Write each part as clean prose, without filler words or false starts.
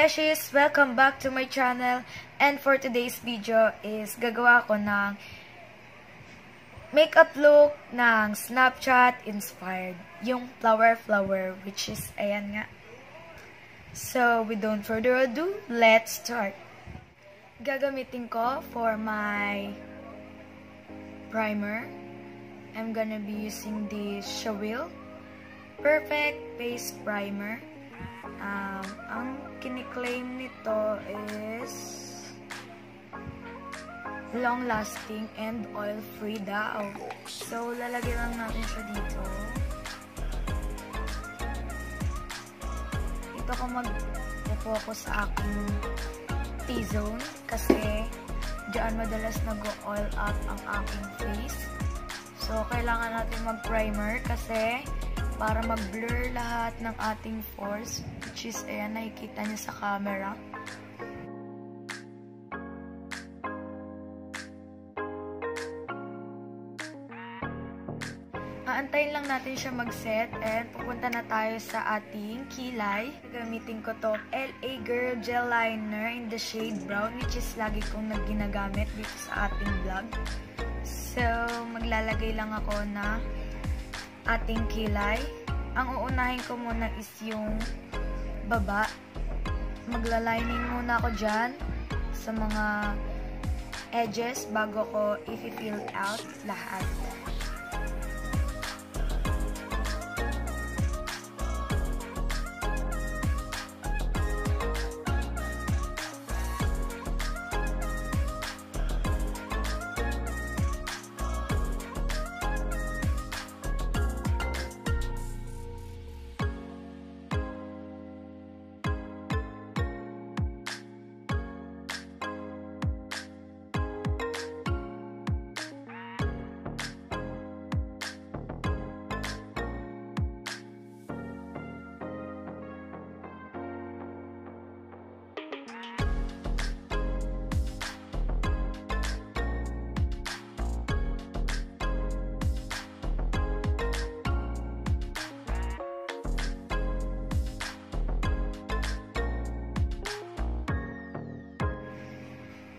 Beshies! Welcome back to my channel, and for today's video is gagawa ko ng makeup look ng Snapchat inspired, yung flower, which is ayan nga. So without further ado, let's start. Gagamitin ko for my primer, I'm gonna be using this Shawil Perfect Base Primer. Ang kiniklaim nito is long-lasting and oil-free daw. So, lalagyan lang natin siya dito. Dito ko mag-focus sa aking T-zone kasi diyan madalas nag-oil up ang aking face. So, kailangan natin mag-primer kasi para mag-blur lahat ng ating pores, which is, ayan, nakikita niyo sa camera. Aantayin lang natin siya mag-set and pupunta na tayo sa ating kilay. Gamitin ko to LA Girl Gel Liner in the shade brown, which is lagi kong ginagamit dito sa ating vlog. So, maglalagay lang ako na ating kilay. Ang uunahin ko muna is yung baba. Maglalining muna ako dyan sa mga edges bago ko i-fill out lahat.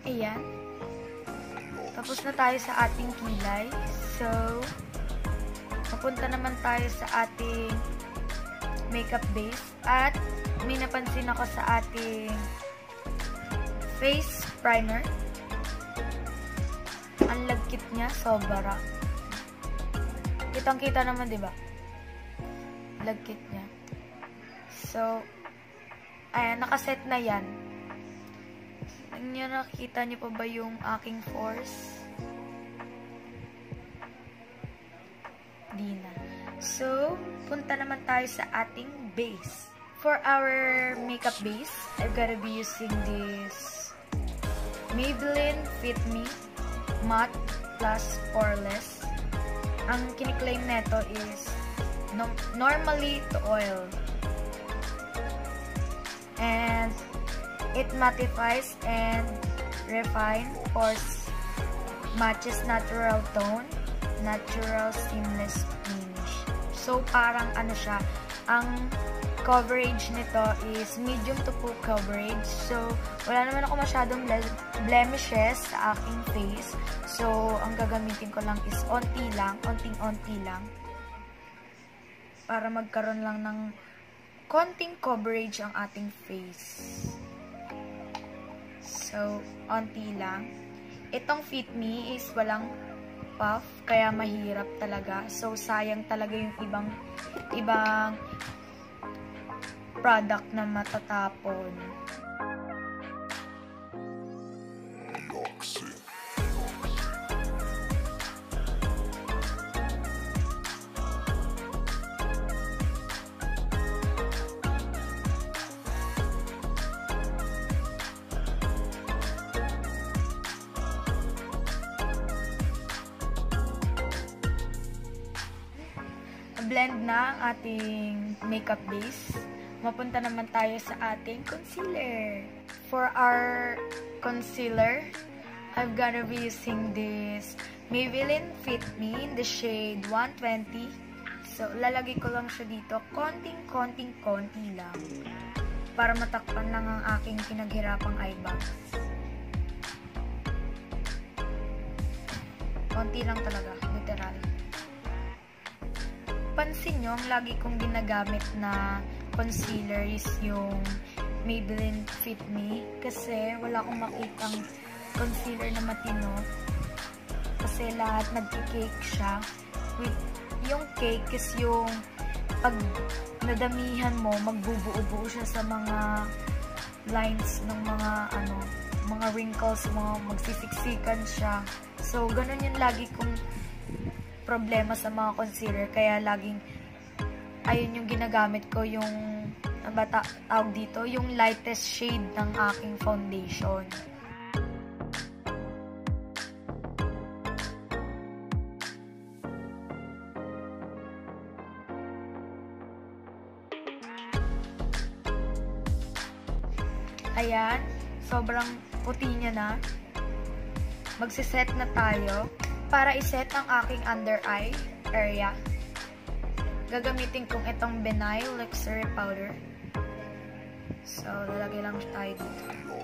Ayan. Tapos na tayo sa ating kilay. So, mapunta naman tayo sa ating makeup base. At may napansin ako sa ating face primer. Ang lagkit niya, sobra. Kitang-kita naman, diba? Lagkit niya. So, ayan, nakaset na yan. Nakikita niyo pa ba yung aking pores? Di na. So, punta naman tayo sa ating base. For our makeup base, I'm gonna be using this Maybelline Fit Me Matte Plus Poreless. Ang kiniklaim neto is normally to oil. And it mattifies and refine pores, matches natural tone, natural seamless finish. So, parang ano siya, ang coverage nito is medium to full coverage. So, wala naman ako masyadong blemishes sa aking face. So, ang gagamitin ko lang is onting-onti lang. Para magkaroon lang ng konting coverage ang ating face. So, onti lang. Itong Fit Me is walang puff, kaya mahirap talaga. So, sayang talaga yung ibang product na matatapon. Blend na ang ating makeup base. Mapunta naman tayo sa ating concealer. For our concealer, I'm gonna be using this Maybelline Fit Me in the shade 120. So, lalagay ko lang siya dito. Konting-konti lang. para matakpan lang ang aking pinaghirapang eye bag. Konti lang talaga, literal. Pansin nyo, ang lagi kong ginagamit na concealer is yung Maybelline Fit Me. Kasi wala akong makitang concealer na matino. Kasi lahat nagki-cake siya. Yung cake is yung pag nadamihan mo, magbubuo-buo siya sa mga lines ng mga wrinkles mo, magsisiksikan siya. So, ganun yung lagi kong problema sa mga concealer. Kaya laging, ayun yung ginagamit ko, yung, tawag dito, yung lightest shade ng aking foundation. Ayan, sobrang puti niya na. Magsiset na tayo. Para iset ang aking under eye area, gagamitin kong itong Benay Luxury Powder. So, lalagay lang tayo dito.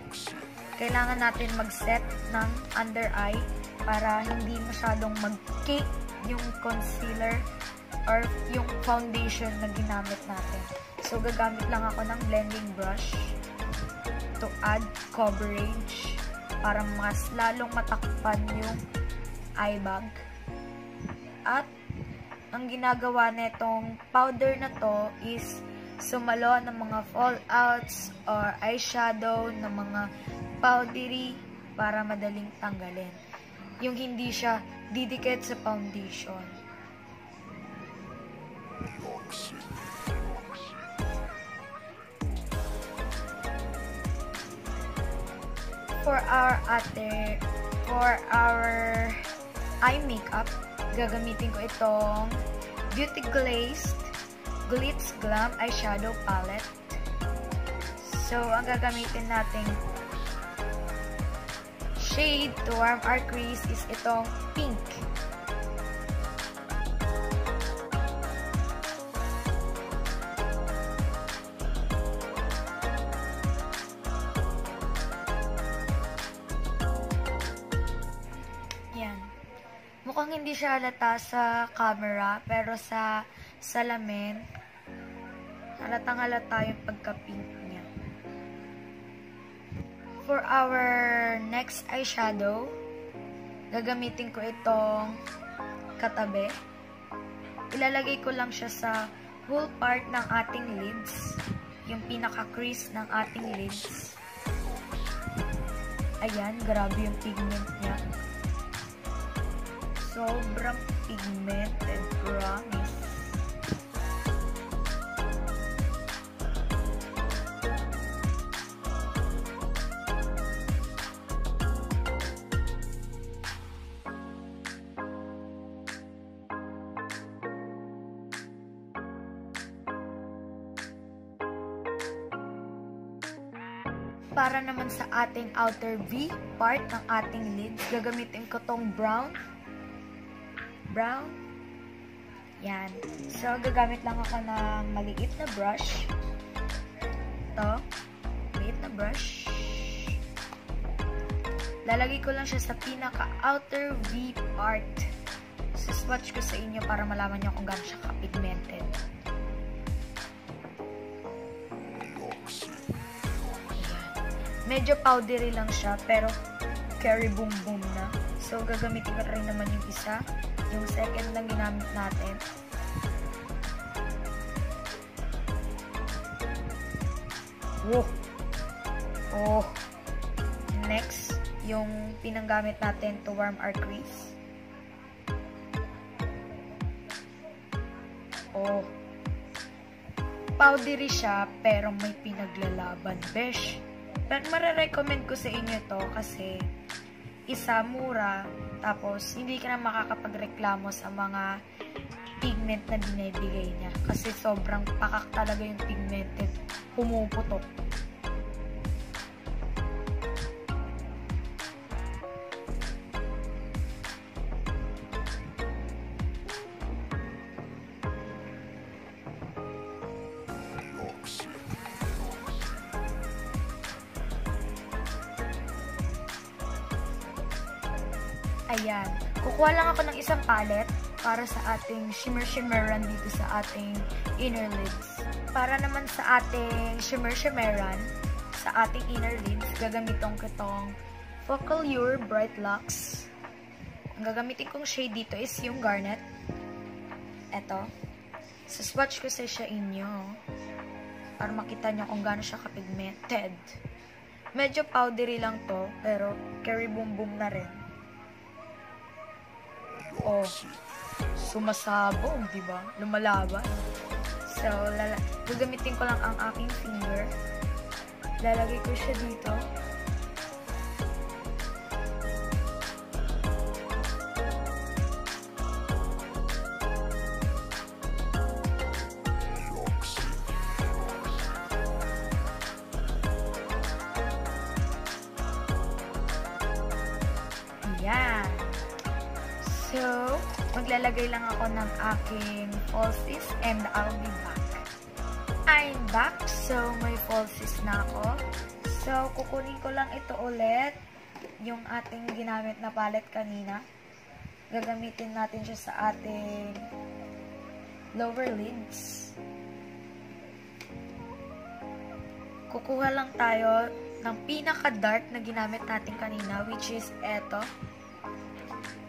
Kailangan natin mag-set ng under eye para hindi masyadong mag-cake yung concealer or yung foundation na ginamit natin. So, gagamit lang ako ng blending brush to add coverage para mas lalong matakpan yung eye bag. At ang ginagawa nitong powder na to is sumalo ng mga fallouts or eyeshadow ng mga powdery para madaling tanggalin. Yung hindi siya didikit sa foundation. For our eye makeup, gagamitin ko itong Beauty Glazed Glitz Glam Eyeshadow Palette. So, ang gagamitin nating shade to warm our crease is itong pink. Mukhang hindi siya halata sa camera, pero sa salamin, halatang halata yung pagka-pink niya. For our next eyeshadow, gagamitin ko itong katabi. Ilalagay ko lang siya sa whole part ng ating lids, yung pinaka-crease ng ating lids. Ayan, grabe yung pigment niya. Sobrang pigmented, promise. Para naman sa ating outer V part ng ating lids, gagamitin ko tong brown. Yan. So, gagamit lang ako ng maliit na brush. Ito. Maliit na brush. Lalagay ko lang siya sa pinaka-outer V part. So, swatch ko sa inyo para malaman nyo kung gaano siya ka-pigmented. Medyo powdery lang siya, pero carry boom boom na. So, gagamitin ko rin naman yung isa. Yung second na ginamit natin. Wow! Oh! Next, yung pinanggamit natin to warm our crease. Oh! Powdery siya, pero may pinaglalaban, besh. Pero marirecommend ko sa inyo to kasi isa, mura, tapos hindi ka na makakapagreklamo sa mga pigment na binibigay niya. Kasi sobrang pakak talaga yung pigmented, pumuputok. Ayan. Kukuha lang ako ng isang palette para sa ating shimmer-shimmeran dito sa ating inner lids. Para naman sa ating shimmer-shimmeran, sa ating inner lids, gagamitin ko itong Focallure Bright Luxe. Ang gagamitin kong shade dito is yung Garnet. Eto. So, swatch ko sa inyo para makita nyo kung gaano siya kapigmented. Medyo powdery lang to, pero carry boom boom na rin. Oh, sumasabog, diba? Lumalaban. So, gagamitin ko lang ang aking finger. Lalagay ko siya dito. Ayan. So, maglalagay lang ako ng aking falsies and I'll be back. I'm back. So, may falsies na ako. So, kukunin ko lang ito ulit. Yung ating ginamit na palette kanina. Gagamitin natin siya sa ating lower lids. Kukuha lang tayo ng pinaka-dark na ginamit natin kanina, which is eto.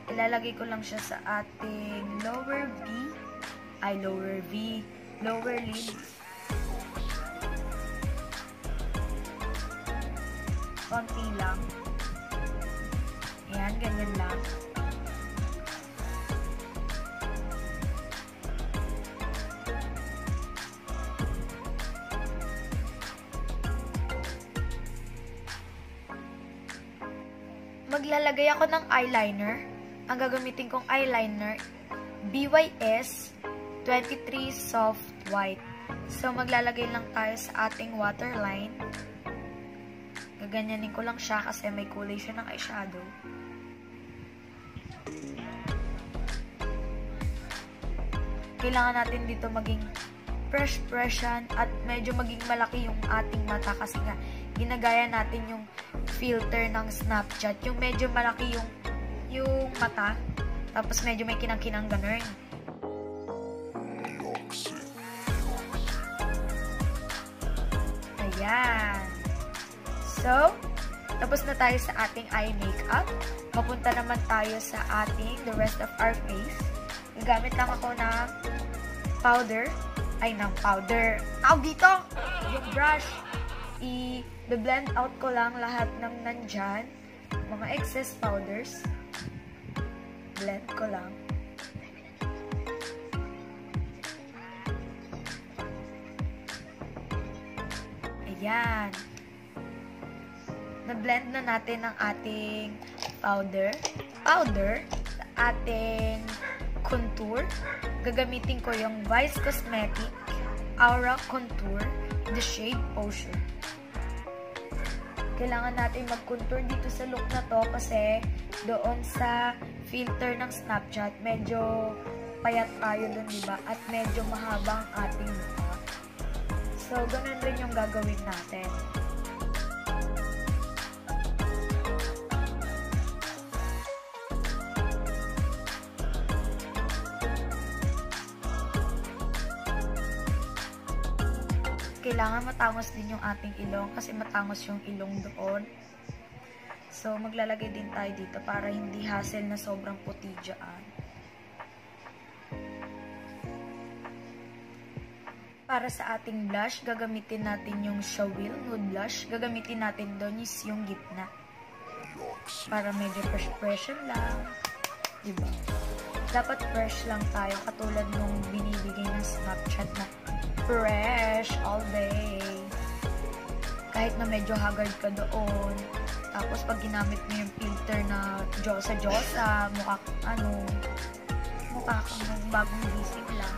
Ilalagay ko lang siya sa ating lower lid. Konti lang. Ayan, ganyan lang. Maglalagay ako ng eyeliner. Ang gagamitin kong eyeliner, BYS 23 Soft White. So, maglalagay lang tayo sa ating waterline. Gaganyanin ko lang siya kasi may kulay siya ng eyeshadow. Kailangan natin dito maging fresh yan at medyo maging malaki yung ating mata kasi nga ginagaya natin yung filter ng Snapchat. Yung medyo malaki yung mata, tapos medyo may kinang-kinang ganun. Ayan. So, tapos na tayo sa ating eye makeup. Mapunta naman tayo sa ating the rest of our face. Gagamit lang ako ng powder. Tawag dito! Yung brush. I-blend out ko lang lahat ng nandyan. Mga excess powders. Blend ko lang. Ayan. Na-blend na natin ang ating powder, sa ating contour. Gagamitin ko yung Vice Cosmetic Aura Contour, the shade Potion. Kailangan natin mag-contour dito sa look na to kasi doon sa filter ng Snapchat, medyo payat tayo dun, diba? At medyo mahaba ang ating mukha. So, ganun rin yung gagawin natin. Kailangan matangos din yung ating ilong kasi matangos yung ilong doon. So, maglalagay din tayo dito para hindi hassle na sobrang puti dyan. Para sa ating blush, gagamitin natin yung Shawil Nude Blush. Gagamitin natin doon is yung gitna. Para medyo fresh lang. Diba? Dapat fresh lang tayo katulad nung binibigay ng Snapchat na fresh all day. Kahit na medyo haggard ka doon. Tapos pag ginamit mo yung filter na Diyosa, mukha kang bagong gising lang.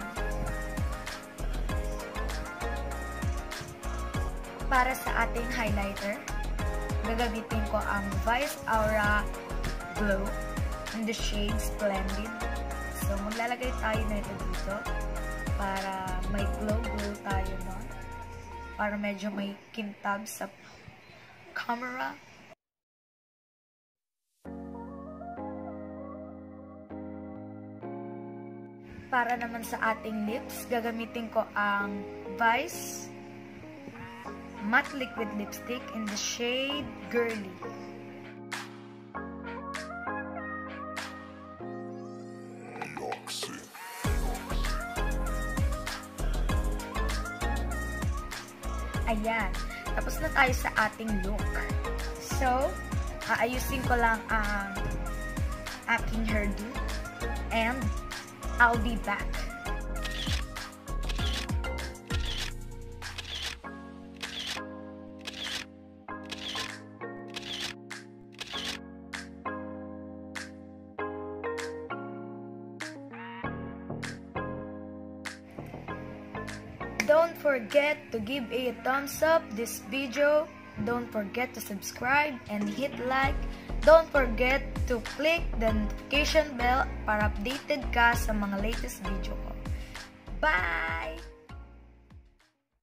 Para sa ating highlighter, gagamitin ko ang Vice Aura Glow in the shade Splendid. So, maglalagay tayo na ito dito para may glow tayo nun. Para medyo may kintab sa camera. Para naman sa ating lips, gagamitin ko ang Vice Matte Liquid Lipstick in the shade Girly. Ayan. Tapos na tayo sa ating look. So, aayusin ko lang ang aking hairdo. And, I'll be back. Don't forget to give a thumbs up this video. Don't forget to subscribe and hit like. Don't forget to click the notification bell para updated ka sa mga latest video ko. Bye!